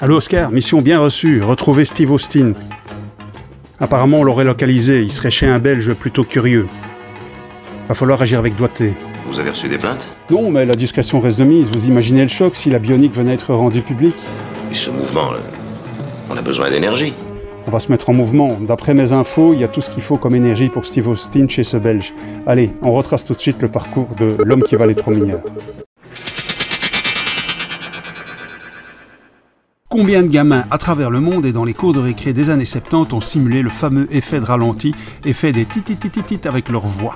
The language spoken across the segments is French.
Allô Oscar, mission bien reçue, retrouver Steve Austin. Apparemment on l'aurait localisé, il serait chez un Belge plutôt curieux. Va falloir agir avec doigté. Vous avez reçu des plaintes? Non, mais la discrétion reste de mise. Vous imaginez le choc si la bionique venait être rendue publique? Et ce mouvement, on a besoin d'énergie. On va se mettre en mouvement. D'après mes infos, il y a tout ce qu'il faut comme énergie pour Steve Austin chez ce Belge. Allez, on retrace tout de suite le parcours de l'homme qui valait 3 milliards. Combien de gamins à travers le monde et dans les cours de récré des années 70 ont simulé le fameux effet de ralenti et fait des tititititit avec leur voix?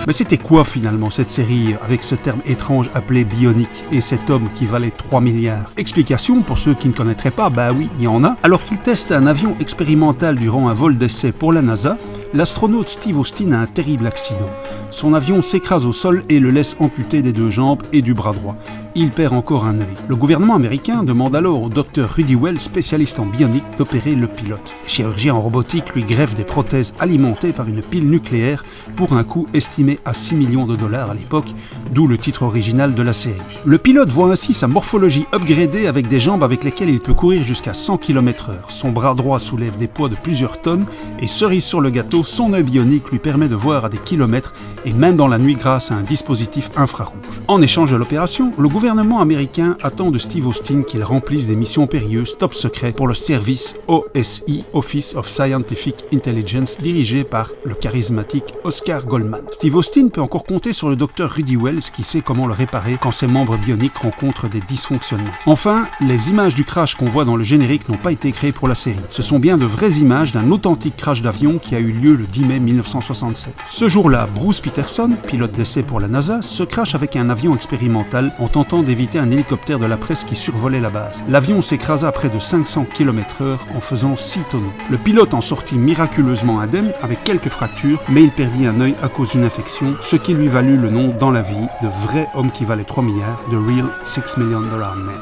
Mais c'était quoi finalement cette série avec ce terme étrange appelé bionique et cet homme qui valait 3 milliards? Explication pour ceux qui ne connaîtraient pas, bah oui, il y en a. Alors qu'il teste un avion expérimental durant un vol d'essai pour la NASA, l'astronaute Steve Austin a un terrible accident. Son avion s'écrase au sol et le laisse amputé des 2 jambes et du bras droit. Il perd encore un œil. Le gouvernement américain demande alors au docteur Rudy Well, spécialiste en bionique, d'opérer le pilote. Les chirurgiens en robotique lui greffent des prothèses alimentées par une pile nucléaire pour un coût estimé à 6 millions de dollars à l'époque, d'où le titre original de la série. Le pilote voit ainsi sa morphologie upgradée avec des jambes avec lesquelles il peut courir jusqu'à 100 km/h. Son bras droit soulève des poids de plusieurs tonnes et cerise sur le gâteau, son œil bionique lui permet de voir à des kilomètres et même dans la nuit grâce à un dispositif infrarouge. En échange de l'opération, le gouvernement américain attend de Steve Austin qu'il remplisse des missions périlleuses top secret pour le service OSI, Office of Scientific Intelligence, dirigé par le charismatique Oscar Goldman. Steve Austin peut encore compter sur le docteur Rudy Wells qui sait comment le réparer quand ses membres bioniques rencontrent des dysfonctionnements. Enfin, les images du crash qu'on voit dans le générique n'ont pas été créées pour la série. Ce sont bien de vraies images d'un authentique crash d'avion qui a eu lieu le 10 mai 1967. Ce jour-là, Bruce Peterson, pilote d'essai pour la NASA, se crache avec un avion expérimental en tentant d'éviter un hélicoptère de la presse qui survolait la base. L'avion s'écrasa à près de 500 km/h en faisant 6 tonneaux. Le pilote en sortit miraculeusement indemne avec quelques fractures, mais il perdit un œil à cause d'une infection, ce qui lui valut le nom dans la vie de vrai homme qui valait 3 milliards, The Real $6 Million Man.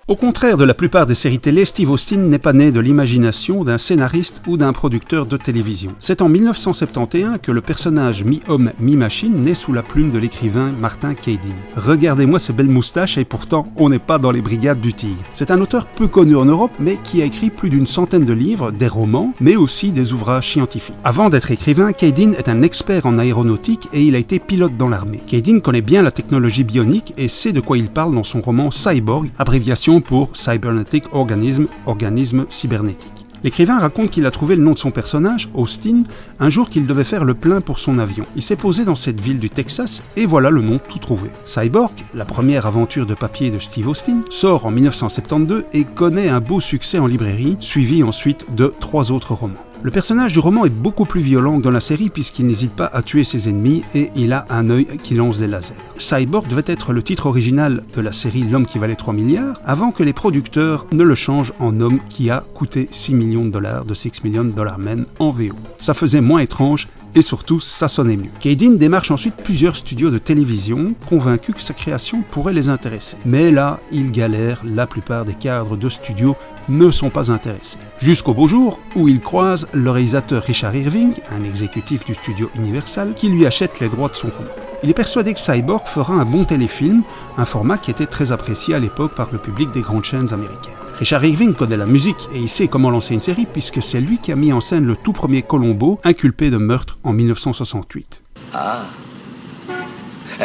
Au contraire de la plupart des séries télé, Steve Austin n'est pas né de l'imagination d'un scénariste ou d'un producteur de télévision. C'est en 1971 que le personnage mi-homme, mi-machine naît sous la plume de l'écrivain Martin Caidin. Regardez-moi ces belles moustaches et pourtant on n'est pas dans les brigades du Tigre. C'est un auteur peu connu en Europe mais qui a écrit plus d'une centaine de livres, des romans, mais aussi des ouvrages scientifiques. Avant d'être écrivain, Caidin est un expert en aéronautique et il a été pilote dans l'armée. Caidin connaît bien la technologie bionique et sait de quoi il parle dans son roman Cyborg, abréviation pour Cybernetic Organism, organisme cybernétique. L'écrivain raconte qu'il a trouvé le nom de son personnage, Austin, un jour qu'il devait faire le plein pour son avion. Il s'est posé dans cette ville du Texas et voilà le nom tout trouvé. Cyborg, la première aventure de papier de Steve Austin, sort en 1972 et connaît un beau succès en librairie, suivi ensuite de 3 autres romans. Le personnage du roman est beaucoup plus violent que dans la série puisqu'il n'hésite pas à tuer ses ennemis et il a un œil qui lance des lasers. Cyborg devait être le titre original de la série L'homme qui valait 3 milliards avant que les producteurs ne le changent en homme qui a coûté 6 millions de dollars de $6 Million Man en VO. Ça faisait moins étrange et surtout ça sonnait mieux. Caidin démarche ensuite plusieurs studios de télévision, convaincu que sa création pourrait les intéresser. Mais là, il galère, la plupart des cadres de studios ne sont pas intéressés. Jusqu'au beau jour où il croise le réalisateur Richard Irving, un exécutif du studio Universal, qui lui achète les droits de son roman. Il est persuadé que Cyborg fera un bon téléfilm, un format qui était très apprécié à l'époque par le public des grandes chaînes américaines. Richard Irving connaît la musique et il sait comment lancer une série puisque c'est lui qui a mis en scène le tout premier Columbo, inculpé de meurtre en 1968. Ah,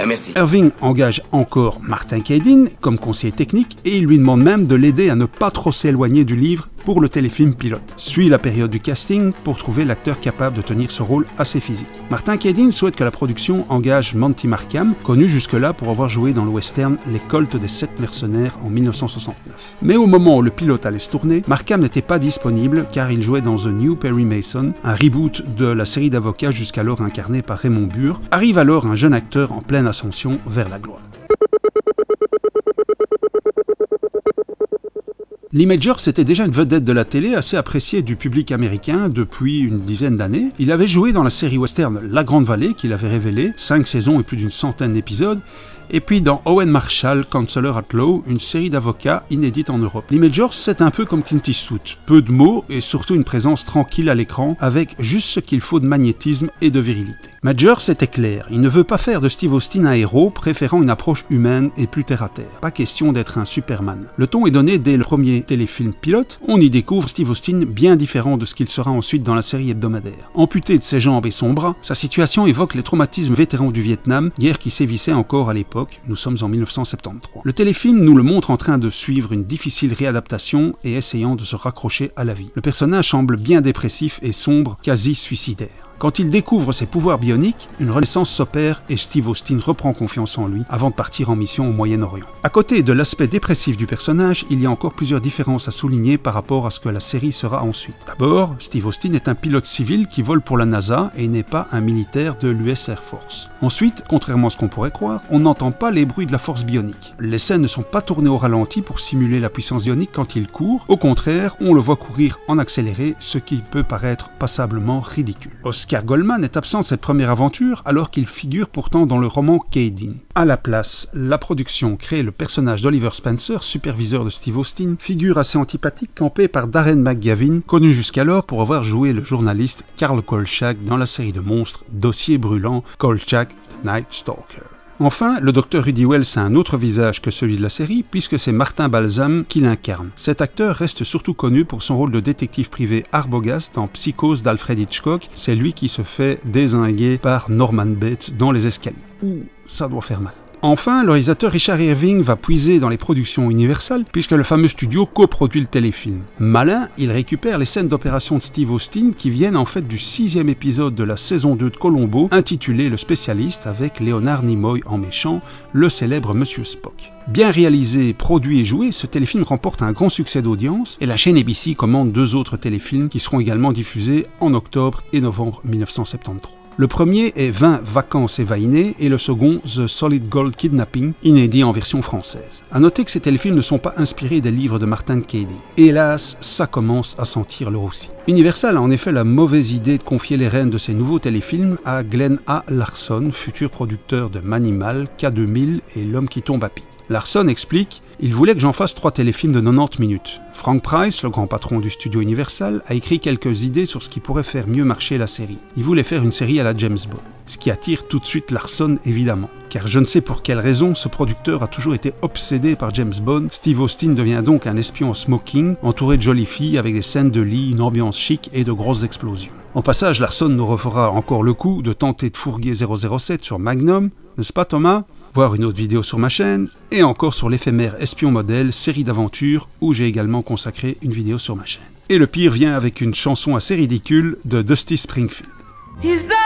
merci. Irving engage encore Martin Caidin comme conseiller technique et il lui demande même de l'aider à ne pas trop s'éloigner du livre pour le téléfilm pilote. Suit la période du casting pour trouver l'acteur capable de tenir ce rôle assez physique. Martin Caidin souhaite que la production engage Monty Markham, connu jusque-là pour avoir joué dans le western Les Colts des 7 mercenaires en 1969. Mais au moment où le pilote allait se tourner, Markham n'était pas disponible car il jouait dans The New Perry Mason, un reboot de la série d'avocats jusqu'alors incarnée par Raymond Burr. Arrive alors un jeune acteur en pleine ascension vers la gloire. Lee Majors était déjà une vedette de la télé assez appréciée du public américain depuis une dizaine d'années. Il avait joué dans la série western La Grande Vallée qu'il avait révélée, 5 saisons et plus d'une centaine d'épisodes, et puis dans Owen Marshall, Counselor at Law, une série d'avocats inédite en Europe. Lee Majors, c'est un peu comme Clint Eastwood. Peu de mots et surtout une présence tranquille à l'écran, avec juste ce qu'il faut de magnétisme et de virilité. Majors était clair, il ne veut pas faire de Steve Austin un héros, préférant une approche humaine et plus terre-à-terre. Pas question d'être un Superman. Le ton est donné dès le premier téléfilm pilote, on y découvre Steve Austin bien différent de ce qu'il sera ensuite dans la série hebdomadaire. Amputé de ses jambes et son bras, sa situation évoque les traumatismes vétérans du Vietnam, guerre qui sévissait encore à l'époque. Nous sommes en 1973. Le téléfilm nous le montre en train de suivre une difficile réadaptation et essayant de se raccrocher à la vie. Le personnage semble bien dépressif et sombre, quasi suicidaire. Quand il découvre ses pouvoirs bioniques, une renaissance s'opère et Steve Austin reprend confiance en lui avant de partir en mission au Moyen-Orient. À côté de l'aspect dépressif du personnage, il y a encore plusieurs différences à souligner par rapport à ce que la série sera ensuite. D'abord, Steve Austin est un pilote civil qui vole pour la NASA et n'est pas un militaire de l'US Air Force. Ensuite, contrairement à ce qu'on pourrait croire, on n'entend pas les bruits de la force bionique. Les scènes ne sont pas tournées au ralenti pour simuler la puissance bionique quand il court. Au contraire, on le voit courir en accéléré, ce qui peut paraître passablement ridicule. Oscar Goldman est absent de cette première aventure alors qu'il figure pourtant dans le roman Cade In. À la place, la production crée le personnage d'Oliver Spencer, superviseur de Steve Austin, figure assez antipathique campé par Darren McGavin, connu jusqu'alors pour avoir joué le journaliste Carl Kolchak dans la série de monstres Dossier brûlant Kolchak The Night Stalker. Enfin, le Dr Rudy Wells a un autre visage que celui de la série, puisque c'est Martin Balsam qui l'incarne. Cet acteur reste surtout connu pour son rôle de détective privé Arbogast dans Psychose d'Alfred Hitchcock. C'est lui qui se fait dézinguer par Norman Bates dans les escaliers. Ouh, ça doit faire mal. Enfin, le réalisateur Richard Irving va puiser dans les productions Universal, puisque le fameux studio coproduit le téléfilm. Malin, il récupère les scènes d'opération de Steve Austin qui viennent en fait du 6e épisode de la saison 2 de Columbo, intitulé Le Spécialiste, avec Leonard Nimoy en méchant, le célèbre Monsieur Spock. Bien réalisé, produit et joué, ce téléfilm remporte un grand succès d'audience, et la chaîne ABC commande 2 autres téléfilms qui seront également diffusés en octobre et novembre 1973. Le premier est 20 vacances évahinées et le second The Solid Gold Kidnapping, inédit en version française. A noter que ces téléfilms ne sont pas inspirés des livres de Martin Cady. Hélas, ça commence à sentir le roussi. Universal a en effet la mauvaise idée de confier les rênes de ces nouveaux téléfilms à Glenn A. Larson, futur producteur de Manimal, K2000 et L'homme qui tombe à pic. Larson explique « Il voulait que j'en fasse 3 téléfilms de 90 minutes. Frank Price, le grand patron du studio Universal, a écrit quelques idées sur ce qui pourrait faire mieux marcher la série. Il voulait faire une série à la James Bond. Ce qui attire tout de suite Larson, évidemment. Car je ne sais pour quelle raison, ce producteur a toujours été obsédé par James Bond. Steve Austin devient donc un espion en smoking, entouré de jolies filles avec des scènes de lit, une ambiance chic et de grosses explosions. En passage, Larson nous refera encore le coup de tenter de fourguer 007 sur Magnum, n'est-ce pas Thomas ? Voir une autre vidéo sur ma chaîne, et encore sur l'éphémère Espion Modèle, série d'aventures, où j'ai également consacré une vidéo sur ma chaîne. Et le pire vient avec une chanson assez ridicule de Dusty Springfield. He's the man.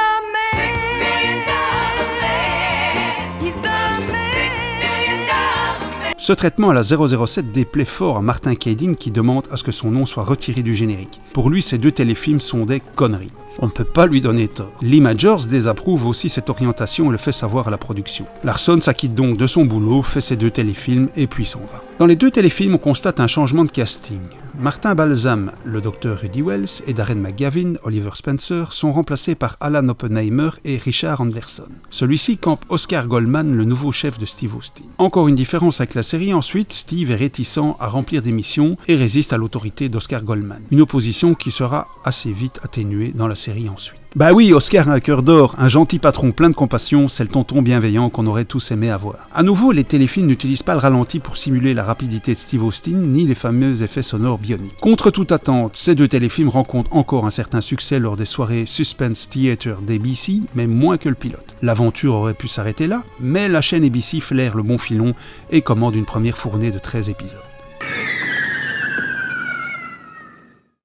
Ce traitement à la 007 déplaît fort à Martin Cady qui demande à ce que son nom soit retiré du générique. Pour lui, ces 2 téléfilms sont des conneries. On ne peut pas lui donner tort. Lee Majors désapprouve aussi cette orientation et le fait savoir à la production. Larson s'acquitte donc de son boulot, fait ses 2 téléfilms et puis s'en va. Dans les 2 téléfilms, on constate un changement de casting. Martin Balsam, le Dr Rudy Wells, et Darren McGavin, Oliver Spencer, sont remplacés par Alan Oppenheimer et Richard Anderson. Celui-ci campe Oscar Goldman, le nouveau chef de Steve Austin. Encore une différence avec la série, ensuite, Steve est réticent à remplir des missions et résiste à l'autorité d'Oscar Goldman. Une opposition qui sera assez vite atténuée dans la série ensuite. Bah oui, Oscar a un cœur d'or, un gentil patron plein de compassion, c'est le tonton bienveillant qu'on aurait tous aimé avoir. À nouveau, les téléfilms n'utilisent pas le ralenti pour simuler la rapidité de Steve Austin, ni les fameux effets sonores bioniques. Contre toute attente, ces 2 téléfilms rencontrent encore un certain succès lors des soirées Suspense Theater d'ABC, mais moins que le pilote. L'aventure aurait pu s'arrêter là, mais la chaîne ABC flaire le bon filon et commande une première fournée de 13 épisodes.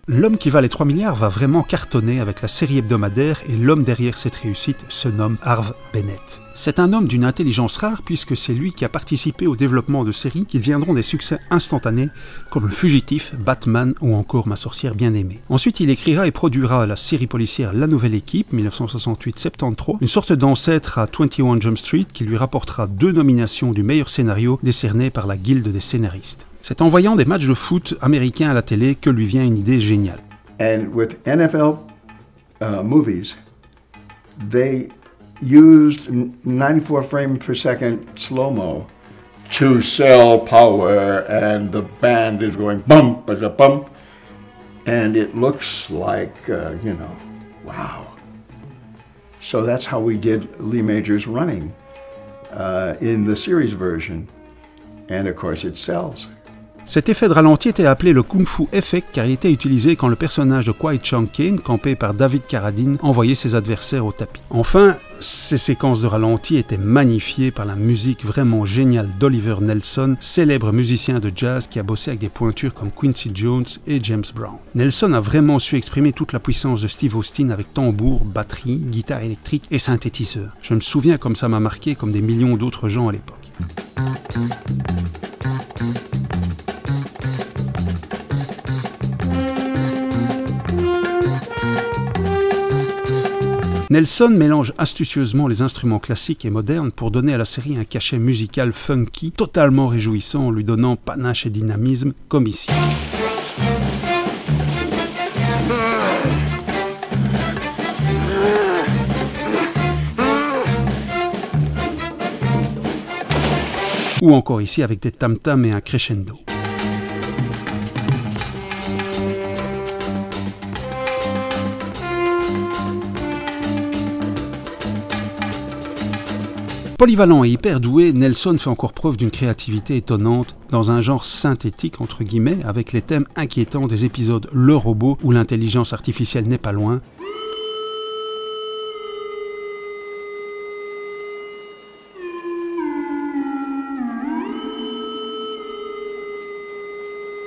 L'homme qui valait 3 milliards va vraiment cartonner avec la série hebdomadaire et l'homme derrière cette réussite se nomme Harve Bennett. C'est un homme d'une intelligence rare puisque c'est lui qui a participé au développement de séries qui deviendront des succès instantanés comme Le Fugitif, Batman ou encore Ma sorcière bien-aimée. Ensuite, il écrira et produira la série policière La Nouvelle Équipe, 1968-73, une sorte d'ancêtre à 21 Jump Street qui lui rapportera 2 nominations du meilleur scénario décernées par la Guilde des scénaristes. C'est en voyant des matchs de foot américains à la télé que lui vient une idée géniale. And with NFL movies, they used 94 frames per second slow-mo to sell power, and the band is going bump, bada bump, and it looks like, wow. So that's how we did Lee Majors Running in the series version, and of course it sells. Cet effet de ralenti était appelé le Kung Fu Effect car il était utilisé quand le personnage de Kwai Chang Caine, campé par David Carradine, envoyait ses adversaires au tapis. Enfin, ces séquences de ralenti étaient magnifiées par la musique vraiment géniale d'Oliver Nelson, célèbre musicien de jazz qui a bossé avec des pointures comme Quincy Jones et James Brown. Nelson a vraiment su exprimer toute la puissance de Steve Austin avec tambour, batterie, guitare électrique et synthétiseur. Je me souviens comme ça m'a marqué comme des millions d'autres gens à l'époque. Nelson mélange astucieusement les instruments classiques et modernes pour donner à la série un cachet musical funky, totalement réjouissant en lui donnant panache et dynamisme, comme ici. Ou encore ici avec des tam-tams et un crescendo. Polyvalent et hyper doué, Nelson fait encore preuve d'une créativité étonnante dans un genre synthétique entre guillemets avec les thèmes inquiétants des épisodes Le Robot où l'intelligence artificielle n'est pas loin.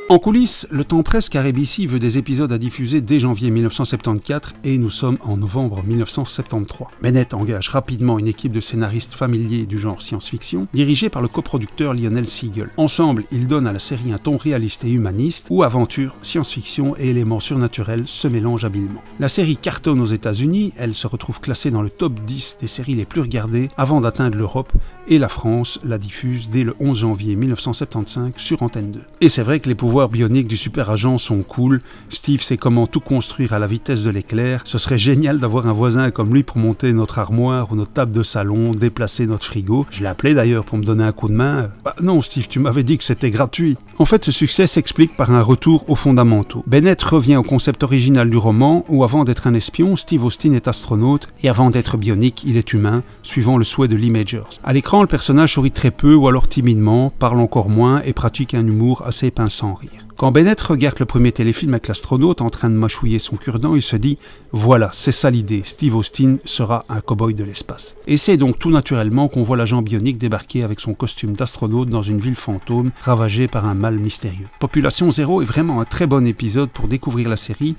En coulisses, le temps presse car ABC veut des épisodes à diffuser dès janvier 1974 et nous sommes en novembre 1973. Bennett engage rapidement une équipe de scénaristes familiers du genre science-fiction, dirigée par le coproducteur Lionel Siegel. Ensemble, ils donnent à la série un ton réaliste et humaniste, où aventure, science-fiction et éléments surnaturels se mélangent habilement. La série cartonne aux États-Unis, elle se retrouve classée dans le top 10 des séries les plus regardées avant d'atteindre l'Europe, et la France la diffuse dès le 11 janvier 1975 sur Antenne 2. Et c'est vrai que les pouvoirs bioniques du super agent sont cool, Steve sait comment tout construire à la vitesse de l'éclair, ce serait génial d'avoir un voisin comme lui pour monter notre armoire ou notre table de salon, déplacer notre frigo. Je l'ai appelé d'ailleurs pour me donner un coup de main. Bah non Steve, tu m'avais dit que c'était gratuit. En fait, ce succès s'explique par un retour aux fondamentaux. Bennett revient au concept original du roman où avant d'être un espion, Steve Austin est astronaute et avant d'être bionique, il est humain, suivant le souhait de Lee Majors. À l'écran, le personnage sourit très peu ou alors timidement, parle encore moins et pratique un humour assez pince sans rire. Quand Bennett regarde le premier téléfilm avec l'astronaute en train de mâchouiller son cure-dent, il se dit « Voilà, c'est ça l'idée, Steve Austin sera un cow-boy de l'espace ». Et c'est donc tout naturellement qu'on voit l'agent bionique débarquer avec son costume d'astronaute dans une ville fantôme ravagée par un mal mystérieux. Population Zéro est vraiment un très bon épisode pour découvrir la série.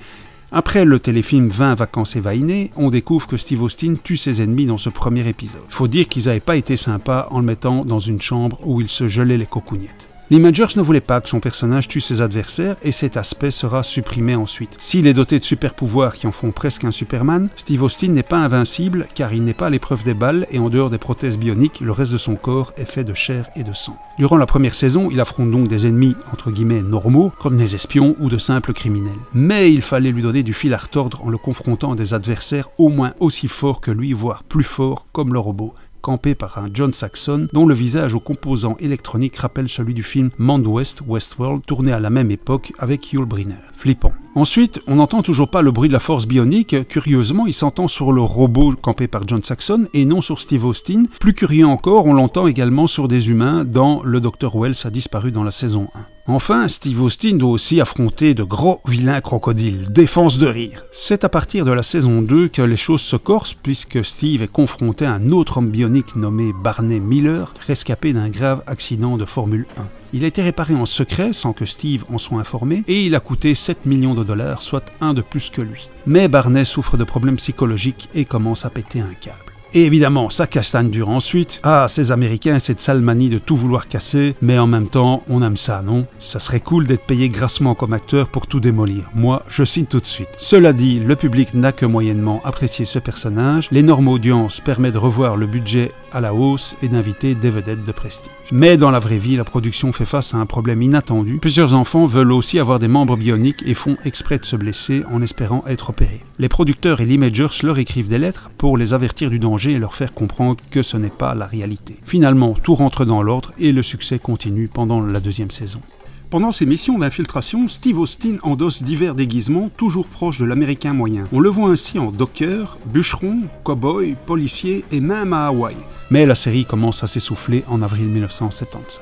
Après le téléfilm 20 vacances évahinées, on découvre que Steve Austin tue ses ennemis dans ce premier épisode. Faut dire qu'ils n'avaient pas été sympas en le mettant dans une chambre où il se gelait les cocognettes. Lee Majors ne voulait pas que son personnage tue ses adversaires et cet aspect sera supprimé ensuite. S'il est doté de super pouvoirs qui en font presque un Superman, Steve Austin n'est pas invincible car il n'est pas à l'épreuve des balles et en dehors des prothèses bioniques, le reste de son corps est fait de chair et de sang. Durant la première saison, il affronte donc des ennemis entre guillemets normaux comme des espions ou de simples criminels. Mais il fallait lui donner du fil à retordre en le confrontant à des adversaires au moins aussi forts que lui, voire plus forts comme le robot, campé par un John Saxon dont le visage aux composants électroniques rappelle celui du film Monde Ouest, Westworld, tourné à la même époque avec Yul Brynner. Flippant. Ensuite, on n'entend toujours pas le bruit de la force bionique, curieusement il s'entend sur le robot campé par John Saxon et non sur Steve Austin. Plus curieux encore, on l'entend également sur des humains dans Le Dr Wells a disparu dans la saison 1. Enfin, Steve Austin doit aussi affronter de gros vilains crocodiles, défense de rire. C'est à partir de la saison 2 que les choses se corsent puisque Steve est confronté à un autre homme bionique nommé Barney Miller, rescapé d'un grave accident de Formule 1. Il a été réparé en secret sans que Steve en soit informé et il a coûté 7 millions de dollars, soit un de plus que lui. Mais Barney souffre de problèmes psychologiques et commence à péter un câble. Et évidemment, ça castagne dur ensuite. Ah, ces Américains, cette sale manie de tout vouloir casser, mais en même temps, on aime ça, non? Ça serait cool d'être payé grassement comme acteur pour tout démolir. Moi, je signe tout de suite. Cela dit, le public n'a que moyennement apprécié ce personnage. L'énorme audience permet de revoir le budget à la hausse et d'inviter des vedettes de prestige. Mais dans la vraie vie, la production fait face à un problème inattendu. Plusieurs enfants veulent aussi avoir des membres bioniques et font exprès de se blesser en espérant être opérés. Les producteurs et l'Imagers leur écrivent des lettres pour les avertir du danger et leur faire comprendre que ce n'est pas la réalité. Finalement, tout rentre dans l'ordre et le succès continue pendant la deuxième saison. Pendant ses missions d'infiltration, Steve Austin endosse divers déguisements toujours proches de l'américain moyen. On le voit ainsi en docker, bûcheron, cow-boy, policier et même à Hawaï. Mais la série commence à s'essouffler en avril 1975.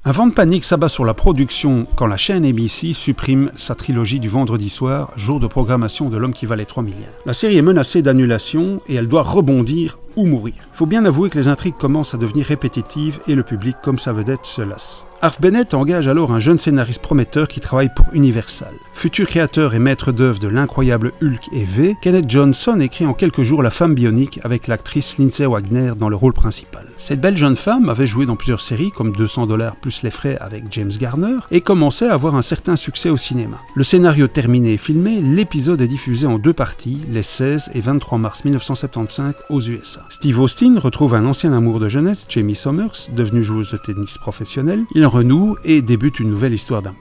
Un vent de panique s'abat sur la production quand la chaîne ABC supprime sa trilogie du vendredi soir, jour de programmation de L'Homme qui valait 3 milliards. La série est menacée d'annulation et elle doit rebondir ou mourir. Faut bien avouer que les intrigues commencent à devenir répétitives et le public, comme sa vedette, se lasse. Harve Bennett engage alors un jeune scénariste prometteur qui travaille pour Universal. Futur créateur et maître d'œuvre de l'incroyable Hulk et V, Kenneth Johnson écrit en quelques jours La Femme bionique avec l'actrice Lindsay Wagner dans le rôle principal. Cette belle jeune femme avait joué dans plusieurs séries comme $200 plus les frais avec James Garner et commençait à avoir un certain succès au cinéma. Le scénario terminé et filmé, l'épisode est diffusé en 2 parties, les 16 et 23 mars 1975 aux USA. Steve Austin retrouve un ancien amour de jeunesse, Jamie Sommers, devenue joueuse de tennis professionnelle. Il renoue et débute une nouvelle histoire d'amour.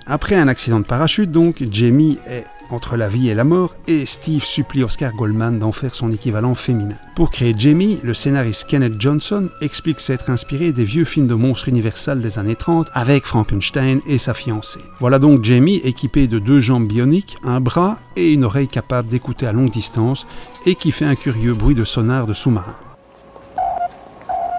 Après un accident de parachute donc, Jamie est entre la vie et la mort et Steve supplie Oscar Goldman d'en faire son équivalent féminin. Pour créer Jamie, le scénariste Kenneth Johnson explique s'être inspiré des vieux films de monstres Universal des années 30 avec Frankenstein et sa fiancée. Voilà donc Jamie équipé de 2 jambes bioniques, un bras et une oreille capable d'écouter à longue distance et qui fait un curieux bruit de sonar de sous-marin.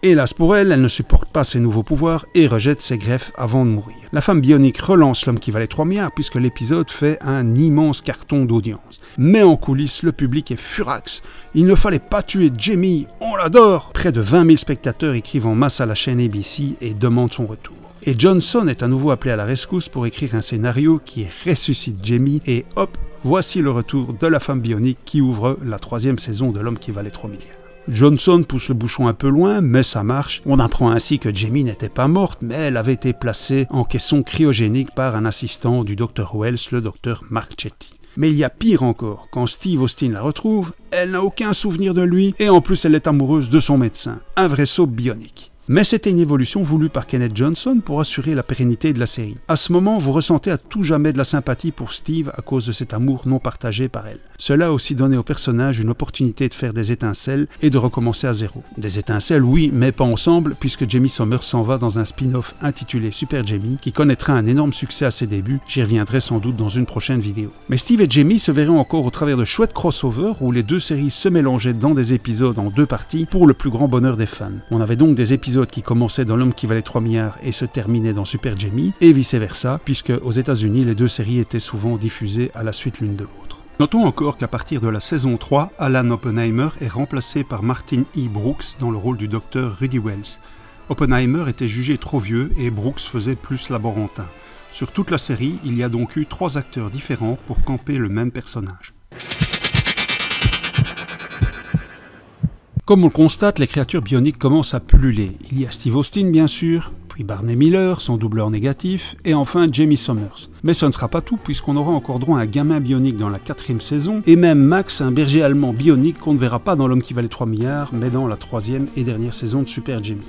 Hélas pour elle, elle ne supporte pas ses nouveaux pouvoirs et rejette ses greffes avant de mourir. La femme bionique relance L'Homme qui valait 3 milliards puisque l'épisode fait un immense carton d'audience. Mais en coulisses, le public est furax. Il ne fallait pas tuer Jamie, on l'adore. Près de 20 000 spectateurs écrivent en masse à la chaîne ABC et demandent son retour. Et Johnson est à nouveau appelé à la rescousse pour écrire un scénario qui ressuscite Jamie et hop, voici le retour de la femme bionique qui ouvre la 3e saison de L'Homme qui valait 3 milliards. Johnson pousse le bouchon un peu loin, mais ça marche. On apprend ainsi que Jamie n'était pas morte, mais elle avait été placée en caisson cryogénique par un assistant du Dr Wells, le Dr Marchetti. Mais il y a pire encore, quand Steve Austin la retrouve, elle n'a aucun souvenir de lui, et en plus elle est amoureuse de son médecin, un vrai saut bionique. Mais c'était une évolution voulue par Kenneth Johnson pour assurer la pérennité de la série. À ce moment, vous ressentez à tout jamais de la sympathie pour Steve à cause de cet amour non partagé par elle. Cela a aussi donné au personnage une opportunité de faire des étincelles et de recommencer à zéro. Des étincelles, oui, mais pas ensemble, puisque Jamie Sommers s'en va dans un spin-off intitulé Super Jamie, qui connaîtra un énorme succès à ses débuts. J'y reviendrai sans doute dans une prochaine vidéo. Mais Steve et Jamie se verront encore au travers de chouettes crossovers où les 2 séries se mélangeaient dans des épisodes en 2 parties pour le plus grand bonheur des fans. On avait donc des épisodes qui commençaient dans L'Homme qui valait 3 milliards et se terminaient dans Super Jamie, et vice-versa, puisque aux États-Unis, les 2 séries étaient souvent diffusées à la suite l'une de l'autre. Notons encore qu'à partir de la saison 3, Alan Oppenheimer est remplacé par Martin E. Brooks dans le rôle du docteur Rudy Wells. Oppenheimer était jugé trop vieux et Brooks faisait plus laborantin. Sur toute la série, il y a donc eu 3 acteurs différents pour camper le même personnage. Comme on le constate, les créatures bioniques commencent à pulluler. Il y a Steve Austin bien sûr, puis Barney Miller, son doubleur négatif, et enfin Jamie Sommers. Mais ce ne sera pas tout puisqu'on aura encore droit à un gamin bionique dans la 4e saison, et même Max, un berger allemand bionique qu'on ne verra pas dans L'Homme qui valait 3 milliards, mais dans la 3e et dernière saison de Super Jamie.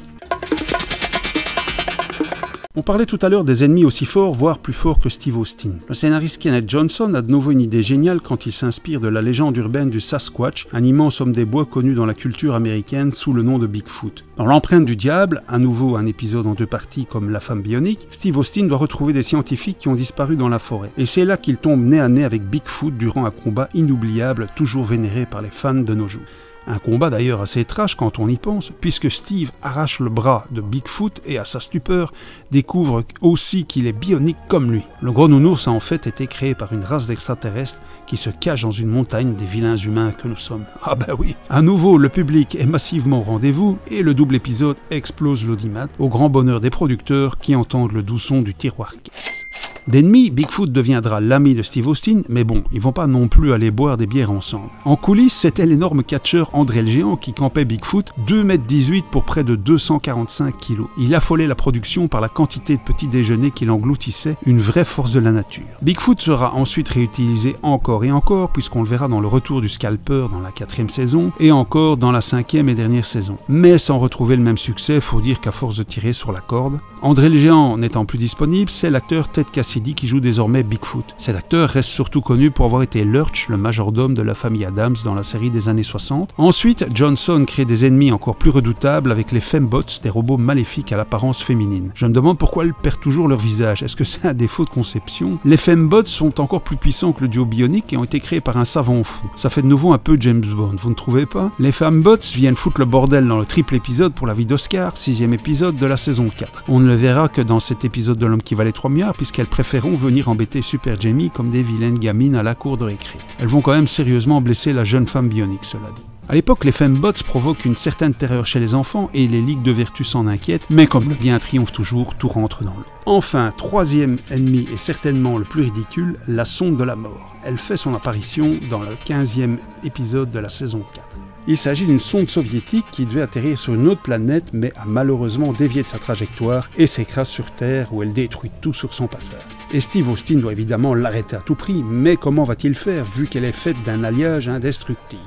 On parlait tout à l'heure des ennemis aussi forts, voire plus forts que Steve Austin. Le scénariste Kenneth Johnson a de nouveau une idée géniale quand il s'inspire de la légende urbaine du Sasquatch, un immense homme des bois connu dans la culture américaine sous le nom de Bigfoot. Dans L'Empreinte du Diable, à nouveau un épisode en 2 parties comme La Femme bionique, Steve Austin doit retrouver des scientifiques qui ont disparu dans la forêt. Et c'est là qu'il tombe nez à nez avec Bigfoot durant un combat inoubliable, toujours vénéré par les fans de nos jours. Un combat d'ailleurs assez trash quand on y pense, puisque Steve arrache le bras de Bigfoot et à sa stupeur découvre aussi qu'il est bionique comme lui. Le gros nounours a en fait été créé par une race d'extraterrestres qui se cache dans une montagne des vilains humains que nous sommes. Ah bah oui. À nouveau, le public est massivement au rendez-vous et le double épisode explose l'audimat, au grand bonheur des producteurs qui entendent le doux son du tiroir caisse. D'ennemi, Bigfoot deviendra l'ami de Steve Austin, mais bon, ils vont pas non plus aller boire des bières ensemble. En coulisses, c'était l'énorme catcheur André le Géant qui campait Bigfoot, 2,18 m pour près de 245 kg. Il affolait la production par la quantité de petits déjeuners qu'il engloutissait, une vraie force de la nature. Bigfoot sera ensuite réutilisé encore et encore, puisqu'on le verra dans le retour du Scalper dans la 4e saison, et encore dans la 5e et dernière saison. Mais sans retrouver le même succès, faut dire qu'à force de tirer sur la corde. André le Géant n'étant plus disponible, c'est l'acteur Ted Cassidy qui joue désormais Bigfoot. Cet acteur reste surtout connu pour avoir été Lurch, le majordome de la famille Addams dans la série des années 60. Ensuite, Johnson crée des ennemis encore plus redoutables avec les fembots, des robots maléfiques à l'apparence féminine. Je me demande pourquoi elles perdent toujours leur visage. Est-ce que c'est un défaut de conception? Les fembots sont encore plus puissants que le duo bionique et ont été créés par un savant fou. Ça fait de nouveau un peu James Bond, vous ne trouvez pas? Les fembots viennent foutre le bordel dans le triple épisode pour la vie d'Oscar, 6e épisode de la saison 4. On ne le verra que dans cet épisode de L'Homme qui valait 3 milliards, puisqu'elles préféreront venir embêter Super Jamie comme des vilaines gamines à la cour de récré. Elles vont quand même sérieusement blesser la jeune femme bionique, cela dit. À l'époque, les fembots provoquent une certaine terreur chez les enfants et les ligues de vertu s'en inquiètent, mais comme le bien triomphe toujours, tout rentre dans l'ordre. Enfin, troisième ennemi et certainement le plus ridicule, la sonde de la mort. Elle fait son apparition dans le 15e épisode de la saison 4. Il s'agit d'une sonde soviétique qui devait atterrir sur une autre planète mais a malheureusement dévié de sa trajectoire et s'écrase sur Terre où elle détruit tout sur son passage. Et Steve Austin doit évidemment l'arrêter à tout prix, mais comment va-t-il faire vu qu'elle est faite d'un alliage indestructible?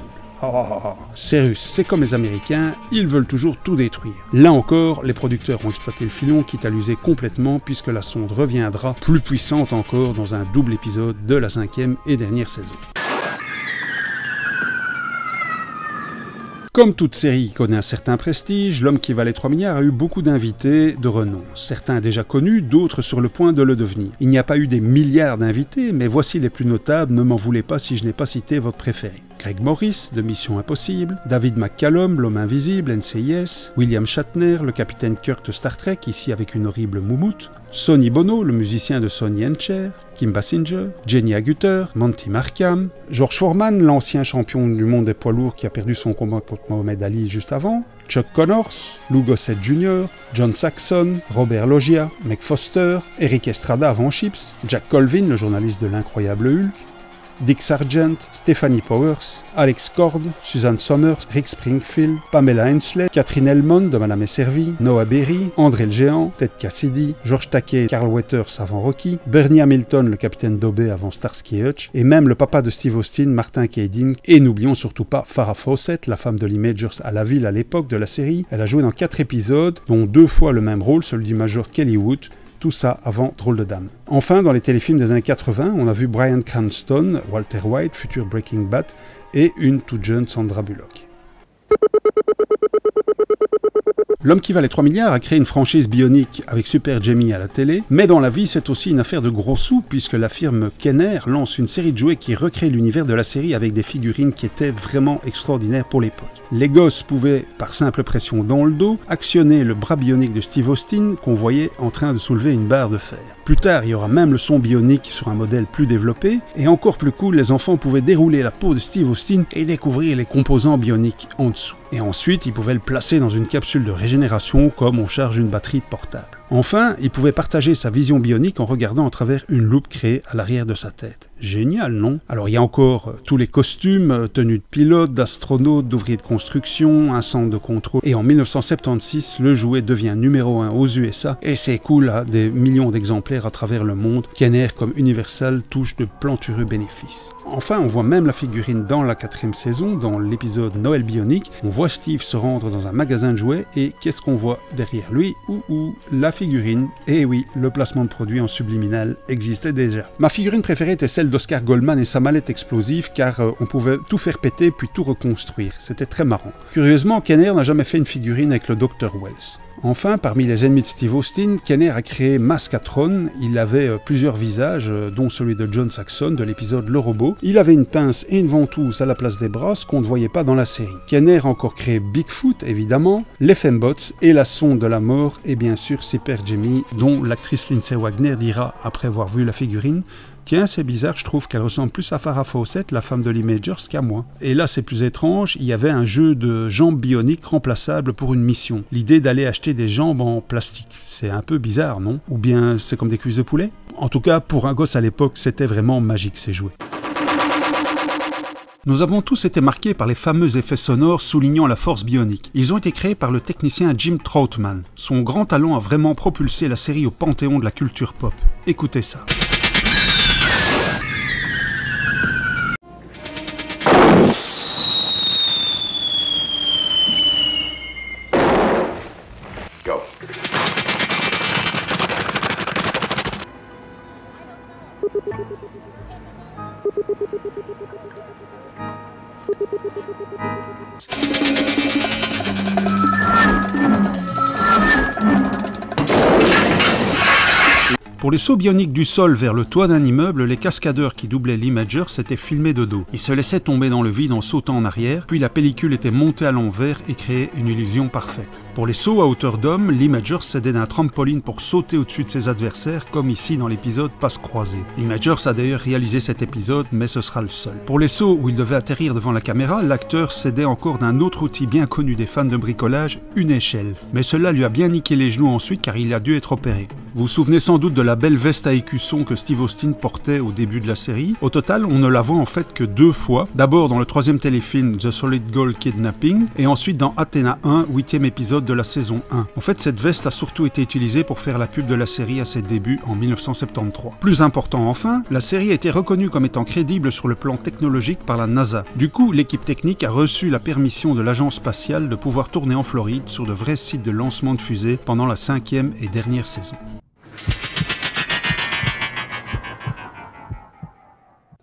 Cyrus, c'est comme les Américains, ils veulent toujours tout détruire. Là encore, les producteurs ont exploité le filon, quitte à l'user complètement, puisque la sonde reviendra plus puissante encore dans un double épisode de la 5e et dernière saison. Comme toute série qui connaît un certain prestige, L'Homme qui valait 3 milliards a eu beaucoup d'invités de renom. Certains déjà connus, d'autres sur le point de le devenir. Il n'y a pas eu des milliards d'invités, mais voici les plus notables, ne m'en voulez pas si je n'ai pas cité votre préféré. Greg Morris, de Mission Impossible, David McCallum, L'Homme Invisible, NCIS, William Shatner, le capitaine Kirk de Star Trek, ici avec une horrible moumoute, Sonny Bono, le musicien de Sonny and Cher, Kim Basinger, Jenny Agutter, Monty Markham, George Foreman, l'ancien champion du monde des poids lourds qui a perdu son combat contre Mohamed Ali juste avant, Chuck Connors, Lou Gossett Jr., John Saxon, Robert Loggia, Meg Foster, Eric Estrada avant Chips, Jack Colvin, le journaliste de l'incroyable Hulk, Dick Sargent, Stephanie Powers, Alex Cord, Suzanne Somers, Rick Springfield, Pamela Hensley, Catherine Hellman de Madame est servie, Noah Berry, André le Géant, Ted Cassidy, George Takei, Carl Weathers avant Rocky, Bernie Hamilton, le capitaine Dobé avant Starsky et Hutch, et même le papa de Steve Austin, Martin Kaeding, et n'oublions surtout pas Farrah Fawcett, la femme de Lee Majors à la ville à l'époque de la série. Elle a joué dans 4 épisodes, dont 2 fois le même rôle, celui du major Kelly Wood. Tout ça avant Drôle de Dame. Enfin, dans les téléfilms des années 80, on a vu Bryan Cranston, Walter White, futur Breaking Bad, et une toute jeune Sandra Bullock. L'Homme qui valait 3 milliards a créé une franchise bionique avec Super Jamie à la télé, mais dans la vie c'est aussi une affaire de gros sous puisque la firme Kenner lance une série de jouets qui recrée l'univers de la série avec des figurines qui étaient vraiment extraordinaires pour l'époque. Les gosses pouvaient, par simple pression dans le dos, actionner le bras bionique de Steve Austin qu'on voyait en train de soulever une barre de fer. Plus tard, il y aura même le son bionique sur un modèle plus développé, et encore plus cool, les enfants pouvaient dérouler la peau de Steve Austin et découvrir les composants bioniques en dessous. Et ensuite, ils pouvaient le placer dans une capsule de régénération comme on charge une batterie portable. Enfin, il pouvait partager sa vision bionique en regardant à travers une loupe créée à l'arrière de sa tête. Génial, non? Alors il y a encore tous les costumes, tenues de pilote, d'astronautes, d'ouvriers de construction, un centre de contrôle. Et en 1976, le jouet devient numéro 1 aux USA. Et c'est cool, hein, des millions d'exemplaires à travers le monde. Kenner comme Universal touche de plantureux bénéfices. Enfin, on voit même la figurine dans la 4e saison, dans l'épisode Noël Bionique. On voit Steve se rendre dans un magasin de jouets et qu'est-ce qu'on voit derrière lui? La figurine. Et oui, le placement de produit en subliminal existait déjà. Ma figurine préférée était celle d'Oscar Goldman et sa mallette explosive car on pouvait tout faire péter puis tout reconstruire. C'était très marrant. Curieusement, Kenner n'a jamais fait une figurine avec le Dr. Wells. Enfin, parmi les ennemis de Steve Austin, Kenner a créé Mascatron. Il avait plusieurs visages, dont celui de John Saxon de l'épisode Le Robot. Il avait une pince et une ventouse à la place des bras, ce qu'on ne voyait pas dans la série. Kenner a encore créé Bigfoot, évidemment, les fembots et la sonde de la mort, et bien sûr Super Jamie, dont l'actrice Lindsay Wagner dira, après avoir vu la figurine, tiens, c'est bizarre, je trouve qu'elle ressemble plus à Farrah Fawcett, la femme de Lee Majors, qu'à moi. Et là, c'est plus étrange, il y avait un jeu de jambes bioniques remplaçables pour une mission. L'idée d'aller acheter des jambes en plastique. C'est un peu bizarre, non? Ou bien c'est comme des cuisses de poulet? En tout cas, pour un gosse à l'époque, c'était vraiment magique ces jouets. Nous avons tous été marqués par les fameux effets sonores soulignant la force bionique. Ils ont été créés par le technicien Jim Troutman. Son grand talent a vraiment propulsé la série au panthéon de la culture pop. Écoutez ça. Go. Pour les sauts bioniques du sol vers le toit d'un immeuble, les cascadeurs qui doublaient l'Imager s'étaient filmés de dos. Ils se laissaient tomber dans le vide en sautant en arrière, puis la pellicule était montée à l'envers et créait une illusion parfaite. Pour les sauts à hauteur d'homme, l'Imager s'aidait d'un trampoline pour sauter au-dessus de ses adversaires, comme ici dans l'épisode Passe croisée. l'Imager a d'ailleurs réalisé cet épisode, mais ce sera le seul. Pour les sauts où il devait atterrir devant la caméra, l'acteur s'aidait encore d'un autre outil bien connu des fans de bricolage, une échelle. Mais cela lui a bien niqué les genoux ensuite car il a dû être opéré. Vous vous souvenez sans doute de la belle veste à écusson que Steve Austin portait au début de la série. Au total, on ne la voit en fait que 2 fois. D'abord dans le 3e téléfilm The Solid Gold Kidnapping et ensuite dans Athena 1, 8e épisode de la saison 1. En fait, cette veste a surtout été utilisée pour faire la pub de la série à ses débuts en 1973. Plus important enfin, la série a été reconnue comme étant crédible sur le plan technologique par la NASA. Du coup, l'équipe technique a reçu la permission de l'agence spatiale de pouvoir tourner en Floride sur de vrais sites de lancement de fusées pendant la 5e et dernière saison.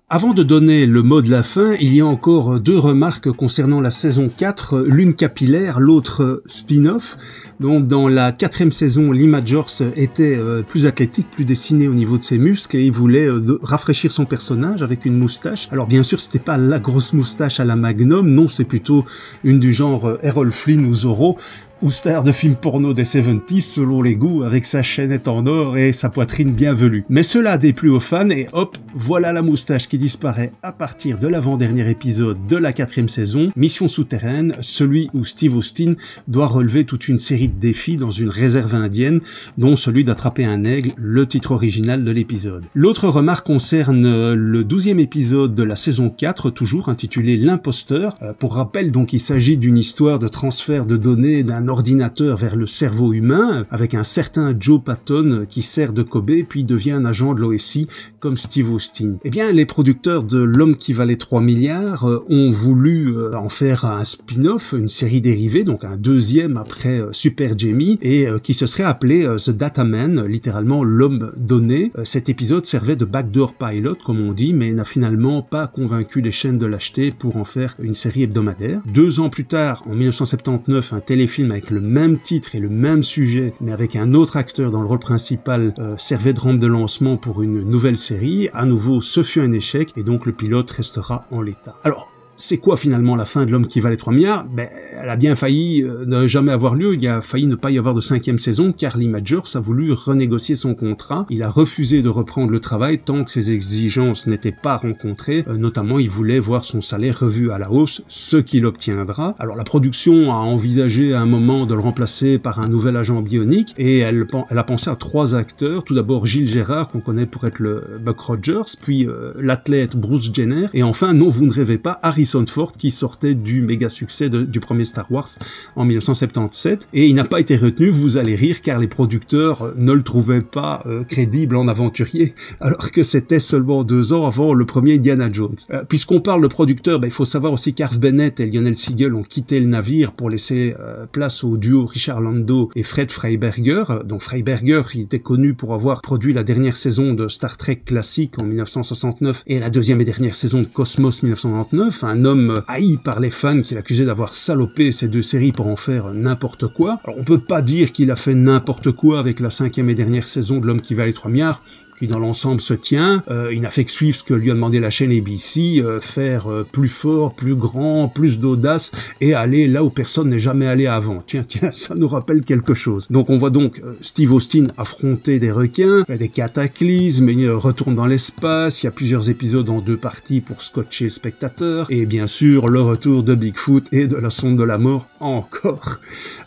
Avant de donner le mot de la fin, il y a encore 2 remarques concernant la saison 4, l'une capillaire, l'autre spin-off. Donc dans la 4e saison, l'Imager était plus athlétique, plus dessiné au niveau de ses muscles et il voulait rafraîchir son personnage avec une moustache. Alors bien sûr, c'était pas la grosse moustache à la Magnum, non, c'est plutôt une du genre Errol Flynn ou Zorro, ou star de films porno des 70s selon les goûts, avec sa chaînette en or et sa poitrine bien velue. Mais cela a déplu aux fans et hop, voilà la moustache qui disparaît à partir de l'avant-dernier épisode de la 4e saison, Mission souterraine, celui où Steve Austin doit relever toute une série de défis dans une réserve indienne, dont celui d'attraper un aigle, le titre original de l'épisode. L'autre remarque concerne le 12e épisode de la saison 4, toujours intitulé L'imposteur. Pour rappel, donc il s'agit d'une histoire de transfert de données d'un ordinateur vers le cerveau humain, avec un certain Joe Patton qui sert de Kobe puis devient un agent de l'OSI comme Steve Austin. Eh bien, les producteurs de L'homme qui valait 3 milliards ont voulu en faire un spin-off, une série dérivée, donc un 2e après Super Jamie, et qui se serait appelé The Data Man, littéralement l'homme donné. Cet épisode servait de backdoor pilot, comme on dit, mais n'a finalement pas convaincu les chaînes de l'acheter pour en faire une série hebdomadaire. 2 ans plus tard, en 1979, un téléfilm avec le même titre et le même sujet, mais avec un autre acteur dans le rôle principal, servait de rampe de lancement pour une nouvelle série. À nouveau, ce fut un échec, et donc le pilote restera en l'état. Alors, c'est quoi finalement la fin de L'homme qui valait 3 milliards? Ben, elle a bien failli ne jamais avoir lieu, il a failli ne pas y avoir de 5e saison, car l'Imager a voulu renégocier son contrat. Il a refusé de reprendre le travail tant que ses exigences n'étaient pas rencontrées, notamment il voulait voir son salaire revu à la hausse, ce qu'il obtiendra. Alors la production a envisagé à un moment de le remplacer par un nouvel agent bionique, et elle a pensé à 3 acteurs. Tout d'abord Gilles Gérard, qu'on connaît pour être le Buck Rogers, puis l'athlète Bruce Jenner, et enfin, non, vous ne rêvez pas, Harrison Ford, qui sortait du méga succès du premier Star Wars en 1977, et il n'a pas été retenu. Vous allez rire, car les producteurs ne le trouvaient pas crédible en aventurier, alors que c'était seulement 2 ans avant le premier Indiana Jones. Puisqu'on parle de producteurs, il faut savoir aussi qu'Harve Bennett et Lionel Siegel ont quitté le navire pour laisser place au duo Richard Lando et Fred Freiberger. Donc Freiberger, il était connu pour avoir produit la dernière saison de Star Trek classique en 1969 et la 2e et dernière saison de Cosmos 1999, un homme haï par les fans qui l'accusait d'avoir salopé ces 2 séries pour en faire n'importe quoi. Alors on peut pas dire qu'il a fait n'importe quoi avec la 5e et dernière saison de L'homme qui valait 3 milliards, qui dans l'ensemble se tient. Il n'a fait que suivre ce que lui a demandé la chaîne ABC, faire plus fort, plus grand, plus d'audace, et aller là où personne n'est jamais allé avant. Tiens, ça nous rappelle quelque chose. Donc on voit donc Steve Austin affronter des requins, des cataclysmes, il retourne dans l'espace, il y a plusieurs épisodes en 2 parties pour scotcher le spectateur, et bien sûr le retour de Bigfoot et de la sonde de la mort encore.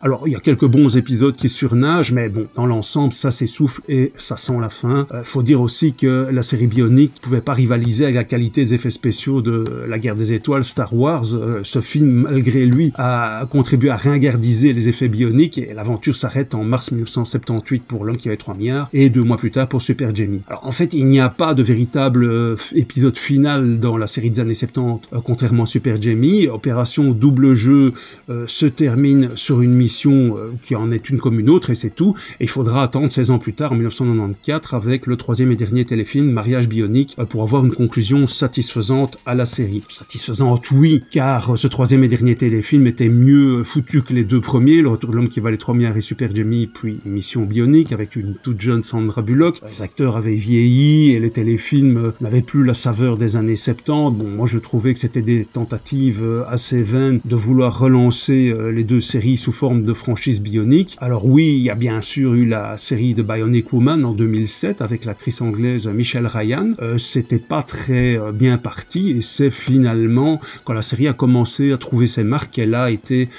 Alors il y a quelques bons épisodes qui surnagent, mais bon, dans l'ensemble ça s'essouffle et ça sent la fin. Faut faut dire aussi que la série Bionic pouvait pas rivaliser avec la qualité des effets spéciaux de la Guerre des Étoiles, Star Wars. Ce film, malgré lui, a contribué à ringardiser les effets bioniques et l'aventure s'arrête en mars 1978 pour L'Homme qui avait 3 milliards et 2 mois plus tard pour Super Jamie. Alors en fait, il n'y a pas de véritable épisode final dans la série des années 70, contrairement à Super Jamie. Opération Double Jeu se termine sur une mission qui en est une comme une autre et c'est tout. Et il faudra attendre 16 ans plus tard, en 1994, avec le 3e et dernier téléfilm, Mariage Bionique, pour avoir une conclusion satisfaisante à la série. Satisfaisante, oui, car ce 3e et dernier téléfilm était mieux foutu que les 2 premiers, Le Retour de l'Homme qui valait 3 milliards et Super Jamie, puis Mission Bionique, avec une toute jeune Sandra Bullock. Les acteurs avaient vieilli et les téléfilms n'avaient plus la saveur des années 70. Bon, moi je trouvais que c'était des tentatives assez vaines de vouloir relancer les 2 séries sous forme de franchise bionique. Alors oui, il y a bien sûr eu la série de Bionic Woman en 2007 avec l'actrice anglaise Michelle Ryan. C'était pas très bien parti et c'est finalement quand la série a commencé à trouver ses marques qu'elle a été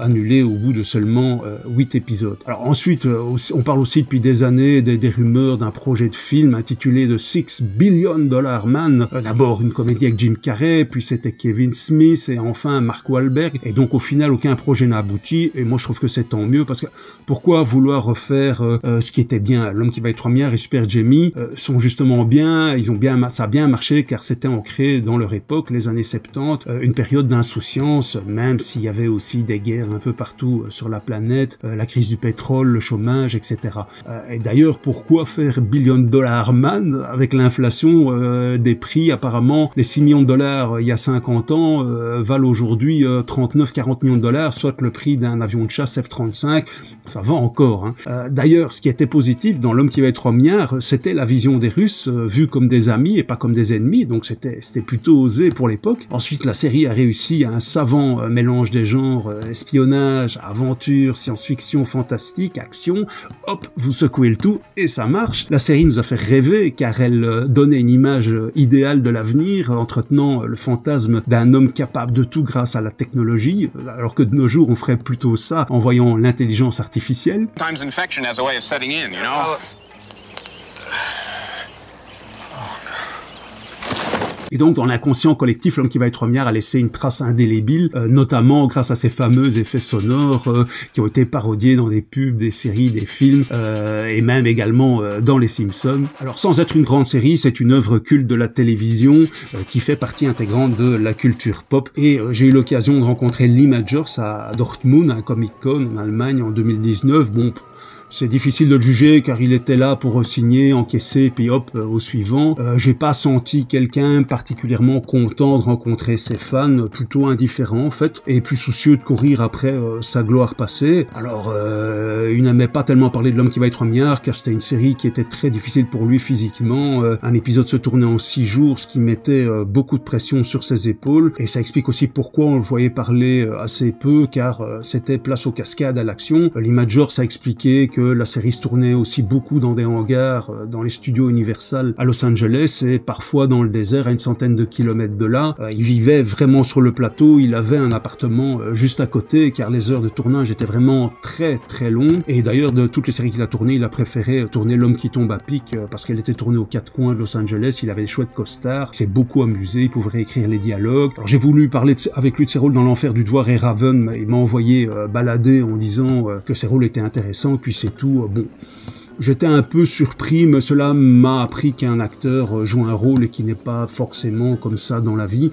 annulée au bout de seulement 8 épisodes. Alors ensuite, on parle aussi depuis des années des rumeurs d'un projet de film intitulé The $6 Billion Man. D'abord une comédie avec Jim Carrey, puis c'était Kevin Smith et enfin Mark Wahlberg. Et donc au final, aucun projet n'a abouti et moi je trouve que c'est tant mieux parce que pourquoi vouloir refaire ce qui était bien? L'Homme qui valait 3 milliards et Super Jamie sont justement bien, ça a bien marché car c'était ancré dans leur époque, les années 70, une période d'insouciance, même s'il y avait aussi des guerres un peu partout sur la planète, la crise du pétrole, le chômage, etc. Et d'ailleurs, pourquoi faire $1 billion man avec l'inflation des prix? Apparemment, les $6 millions il y a 50 ans valent aujourd'hui 39-40 millions de dollars, soit le prix d'un avion de chasse F-35. Ça va encore. Hein. D'ailleurs, ce qui était positif dans L'Homme qui valait 3 milliards, c'était la vision des Russes vus comme des amis et pas comme des ennemis, donc c'était plutôt osé pour l'époque. Ensuite, la série a réussi à un savant mélange des genres espionnage, aventure, science-fiction, fantastique, action. Hop, vous secouez le tout et ça marche. La série nous a fait rêver car elle donnait une image idéale de l'avenir, entretenant le fantasme d'un homme capable de tout grâce à la technologie, alors que de nos jours, on ferait plutôt ça en voyant l'intelligence artificielle. Sometimes infection has a way of setting in, you know? Et donc, dans l'inconscient collectif, L'Homme qui valait 3 milliards a laissé une trace indélébile, notamment grâce à ces fameux effets sonores qui ont été parodiés dans des pubs, des séries, des films, et même également dans Les Simpsons. Alors, sans être une grande série, c'est une œuvre culte de la télévision qui fait partie intégrante de la culture pop. Et j'ai eu l'occasion de rencontrer Lee Majors à Dortmund, à un Comic-Con en Allemagne en 2019. Bon, c'est difficile de le juger car il était là pour signer, encaisser, puis hop, au suivant. J'ai pas senti quelqu'un particulièrement content de rencontrer ses fans, plutôt indifférent en fait, et plus soucieux de courir après sa gloire passée. Alors, il n'aimait pas tellement parler de L'Homme qui valait 3 milliards car c'était une série qui était très difficile pour lui physiquement. Un épisode se tournait en 6 jours, ce qui mettait beaucoup de pression sur ses épaules, et ça explique aussi pourquoi on le voyait parler assez peu, car c'était place aux cascades, à l'action. Lee Majors a expliqué que la série se tournait aussi beaucoup dans des hangars, dans les studios Universal à Los Angeles et parfois dans le désert à une centaine de kilomètres de là. Il vivait vraiment sur le plateau, il avait un appartement juste à côté car les heures de tournage étaient vraiment très très longues. Et d'ailleurs, de toutes les séries qu'il a tournées, il a préféré tourner L'Homme qui tombe à pic parce qu'elle était tournée aux 4 coins de Los Angeles, il avait des chouettes costards, il s'est beaucoup amusé, il pouvait réécrire les dialogues. Alors j'ai voulu parler avec lui de ses rôles dans L'Enfer du Devoir et Raven, il m'a envoyé balader en disant que ses rôles étaient intéressants, puis c'est tout. Bon, j'étais un peu surpris, mais cela m'a appris qu'un acteur joue un rôle et qui n'est pas forcément comme ça dans la vie.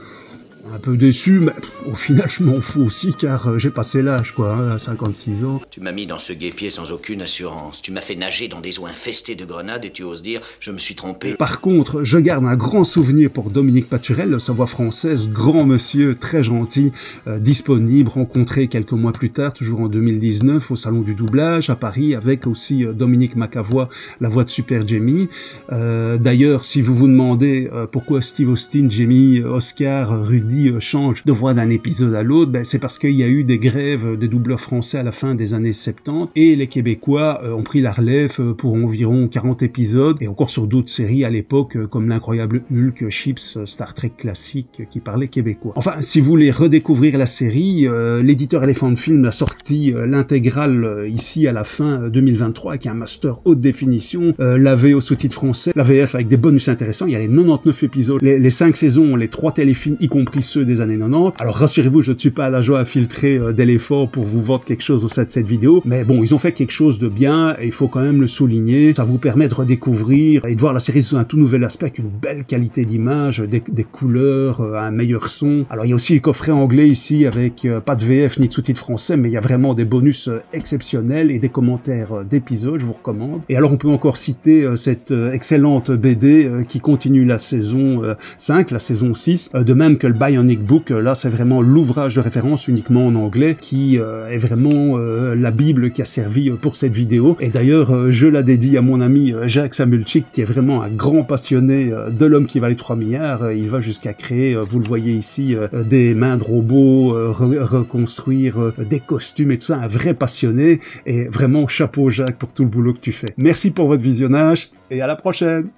Un peu déçu, mais au final je m'en fous aussi car j'ai passé l'âge quoi, à 56 ans. Tu m'as mis dans ce guêpier sans aucune assurance. Tu m'as fait nager dans des eaux infestées de grenades et tu oses dire je me suis trompé. Par contre, je garde un grand souvenir pour Dominique Paturel, sa voix française, grand monsieur, très gentil, disponible, rencontré quelques mois plus tard, toujours en 2019, au Salon du Doublage à Paris, avec aussi Dominique Macavoy, la voix de Super Jamie. D'ailleurs, si vous vous demandez pourquoi Steve Austin, Jamie, Oscar, Rudy Lady change de voix d'un épisode à l'autre, ben, c'est parce qu'il y a eu des grèves des doubleurs français à la fin des années 70 et les Québécois ont pris la relève pour environ 40 épisodes et encore sur d'autres séries à l'époque comme l'incroyable Hulk, Chips, Star Trek classique qui parlait québécois. Enfin, si vous voulez redécouvrir la série, l'éditeur Elephant Film a sorti l'intégrale ici à la fin 2023 avec un master haute définition, la VO sous-titre français, la VF avec des bonus intéressants. Il y a les 99 épisodes, les 5 saisons, les 3 téléfilms, y compris ceux des années 90. Alors rassurez-vous, je ne suis pas à la joie à filtrer d'Elephant pour vous vendre quelque chose au sein de cette vidéo, mais bon, ils ont fait quelque chose de bien et il faut quand même le souligner. Ça vous permet de redécouvrir et de voir la série sous un tout nouvel aspect avec une belle qualité d'image, des couleurs, un meilleur son. Alors il y a aussi les coffrets anglais ici avec pas de VF ni de sous-titres français, mais il y a vraiment des bonus exceptionnels et des commentaires d'épisodes, je vous recommande. Et alors on peut encore citer cette excellente BD qui continue la saison 5, la saison 6, de même que le Bionic Book. Là c'est vraiment l'ouvrage de référence uniquement en anglais qui est vraiment la bible qui a servi pour cette vidéo. Et d'ailleurs je la dédie à mon ami Jacques Samulchik qui est vraiment un grand passionné de l'homme qui valait 3 milliards. Il va jusqu'à créer, vous le voyez ici, des mains de robots, reconstruire des costumes et tout ça, un vrai passionné. Et vraiment chapeau Jacques pour tout le boulot que tu fais. Merci pour votre visionnage et à la prochaine.